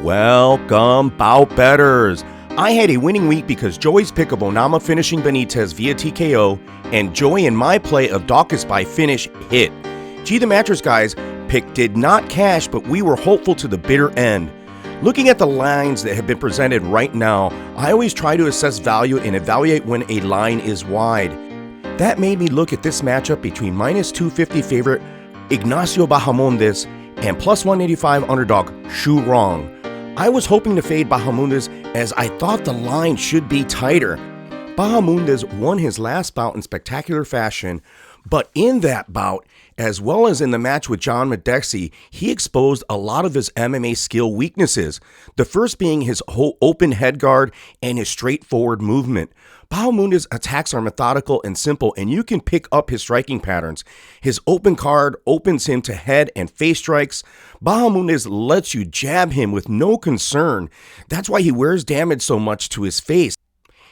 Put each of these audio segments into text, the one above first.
Welcome, bout betters. I had a winning week because Joey's pick of Onama finishing Benitez via TKO and Joey and my play of Dawkins by finish hit. Gee, the mattress guys pick did not cash, but we were hopeful to the bitter end. Looking at the lines that have been presented right now, I always try to assess value and evaluate when a line is wide. That made me look at this matchup between minus 250 favorite Ignacio Bahamondes and plus 185 underdog Zhu Rong. I was hoping to fade Bahamondes as I thought the line should be tighter. Bahamondes won his last bout in spectacular fashion, but in that bout, as well as in the match with John Madexi, he exposed a lot of his MMA skill weaknesses, the first being his whole open head guard and his straightforward movement. Bahamondes' attacks are methodical and simple, and you can pick up his striking patterns. His open guard opens him to head and face strikes. Bahamondes lets you jab him with no concern. That's why he wears damage so much to his face.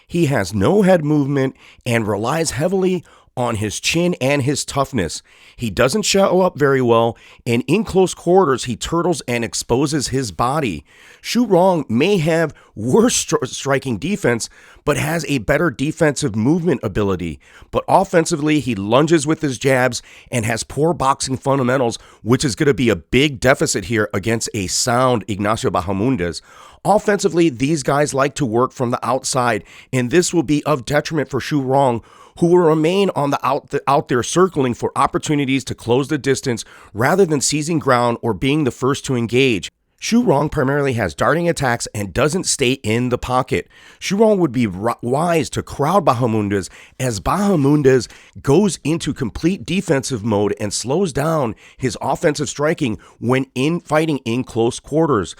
He has no head movement and relies heavily on his chin and his toughness. He doesn't show up very well, and in close quarters, he turtles and exposes his body. Zhu Rong may have worse striking defense, but has a better defensive movement ability. But offensively, he lunges with his jabs and has poor boxing fundamentals, which is going to be a big deficit here against a sound Ignacio Bahamondes. Offensively, these guys like to work from the outside, and this will be of detriment for Zhu Rong, who will remain on the out there circling for opportunities to close the distance rather than seizing ground or being the first to engage. Zhu Rong primarily has darting attacks and doesn't stay in the pocket. Zhu Rong would be wise to crowd Bahamondes as Bahamondes goes into complete defensive mode and slows down his offensive striking when fighting in close quarters.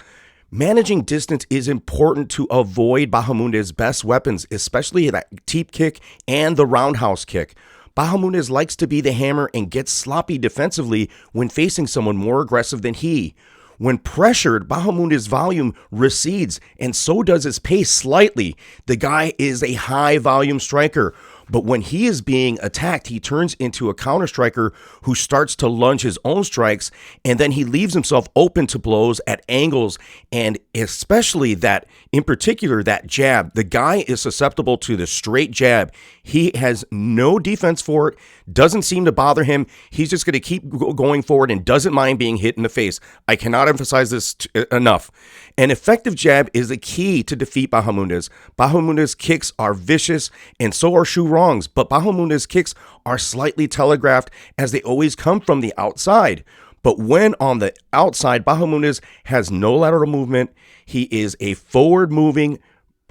Managing distance is important to avoid Bahamondes' best weapons, especially that teep kick and the roundhouse kick. Bahamondes likes to be the hammer and gets sloppy defensively when facing someone more aggressive than he. When pressured, Bahamondes' volume recedes, and so does his pace slightly. The guy is a high-volume striker, but when he is being attacked, he turns into a counter striker who starts to lunge his own strikes, and then he leaves himself open to blows at angles, and especially that, in particular, that jab. The guy is susceptible to the straight jab. He has no defense for it, doesn't seem to bother him. He's just going to keep going forward and doesn't mind being hit in the face. I cannot emphasize this enough. An effective jab is the key to defeat Bahamondes. Bahamondes' kicks are vicious, and so are Zhu Rong's, but Bahamondes' kicks are slightly telegraphed as they always come from the outside. But when on the outside, Bahamondes has no lateral movement. He is a forward-moving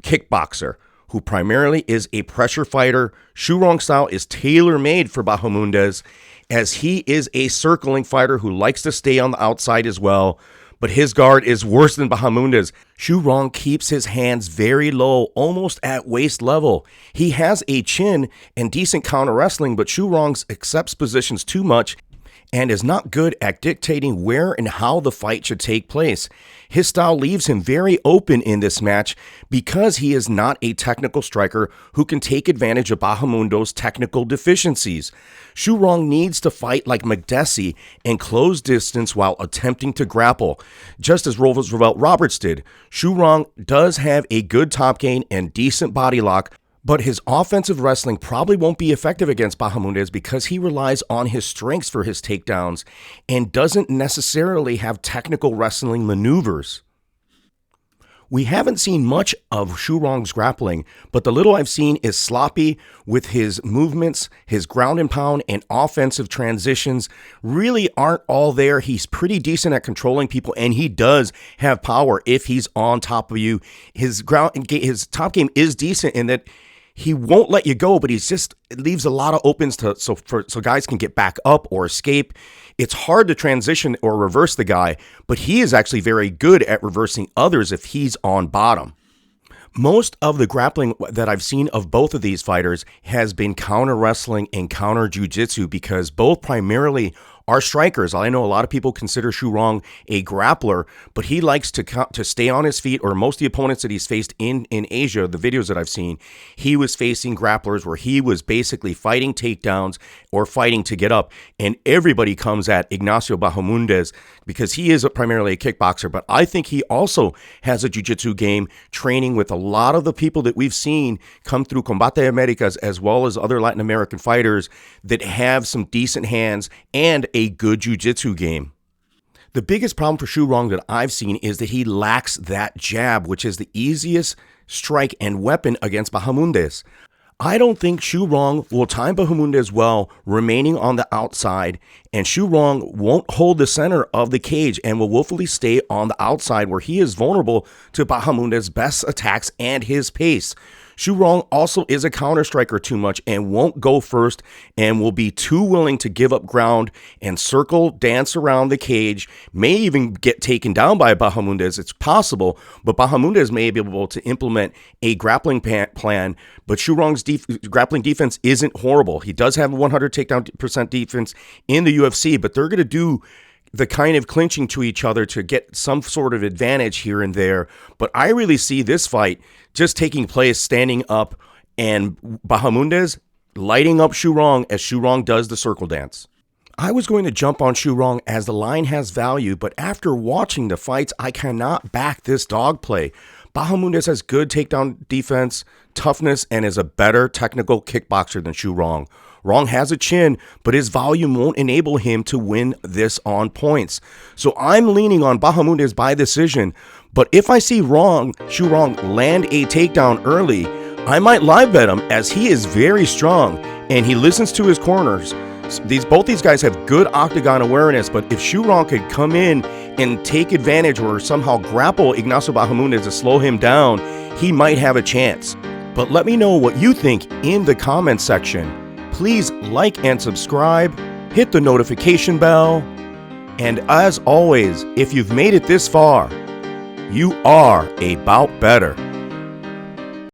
kickboxer who primarily is a pressure fighter. Zhu Rong's style is tailor-made for Bahamondes, as he is a circling fighter who likes to stay on the outside as well. But his guard is worse than Bahamondes. Zhu Rong keeps his hands very low, almost at waist level. He has a chin and decent counter wrestling, but Zhu Rong accepts positions too much and is not good at dictating where and how the fight should take place. His style leaves him very open in this match because he is not a technical striker who can take advantage of Bahamondes' technical deficiencies. Zhu Rong needs to fight like Madexi and close distance while attempting to grapple, just as Roosevelt Roberts did. Zhu Rong does have a good top gain and decent body lock, but his offensive wrestling probably won't be effective against Bahamondes because he relies on his strengths for his takedowns and doesn't necessarily have technical wrestling maneuvers. We haven't seen much of Zhu Rong's grappling, but the little I've seen is sloppy with his movements. His ground and pound and offensive transitions really aren't all there. He's pretty decent at controlling people, and he does have power if he's on top of you. His top game is decent in that he won't let you go, but it leaves a lot of opens so guys can get back up or escape. It's hard to transition or reverse the guy, but he is actually very good at reversing others if he's on bottom. Most of the grappling that I've seen of both of these fighters has been counter wrestling and counter jiu-jitsu because both primarily are strikers. I know a lot of people consider Zhu Rong a grappler, but he likes to stay on his feet, or most of the opponents that he's faced in Asia, the videos that I've seen, he was facing grapplers where he was basically fighting takedowns or fighting to get up, and everybody comes at Ignacio Bahamondes because he is primarily a kickboxer, but I think he also has a jiu-jitsu game, training with a lot of the people that we've seen come through Combate Americas as well as other Latin American fighters that have some decent hands and a good jiu-jitsu game. The biggest problem for Zhu Rong that I've seen is that he lacks that jab, which is the easiest strike and weapon against Bahamondes. I don't think Zhu Rong will time Bahamondes well, remaining on the outside, and Zhu Rong won't hold the center of the cage and will willfully stay on the outside where he is vulnerable to Bahamondes' best attacks and his pace. Zhu Rong also is a counter striker too much and won't go first and will be too willing to give up ground and circle, dance around the cage, may even get taken down by Bahamondes. It's possible, but Bahamondes may be able to implement a grappling plan, but Zhu Rong's grappling defense isn't horrible. He does have a 100 takedown % defense in the UFC, but they're going to do the kind of clinching to each other to get some sort of advantage here and there. But I really see this fight just taking place standing up and Bahamondes lighting up Zhu Rong as Zhu Rong does the circle dance. I was going to jump on Zhu Rong as the line has value, but after watching the fights, I cannot back this dog play. Bahamondes has good takedown defense, toughness, and is a better technical kickboxer than Zhu Rong. Rong has a chin, but his volume won't enable him to win this on points. So I'm leaning on Bahamondes by decision, but if I see Zhu Rong land a takedown early, I might live bet him as he is very strong and he listens to his corners. Both these guys have good octagon awareness, but if Zhu Rong could come in and take advantage or somehow grapple Ignacio Bahamondes to slow him down, he might have a chance. But let me know what you think in the comments section. Please like and subscribe, hit the notification bell, and as always, if you've made it this far, you are a bout better.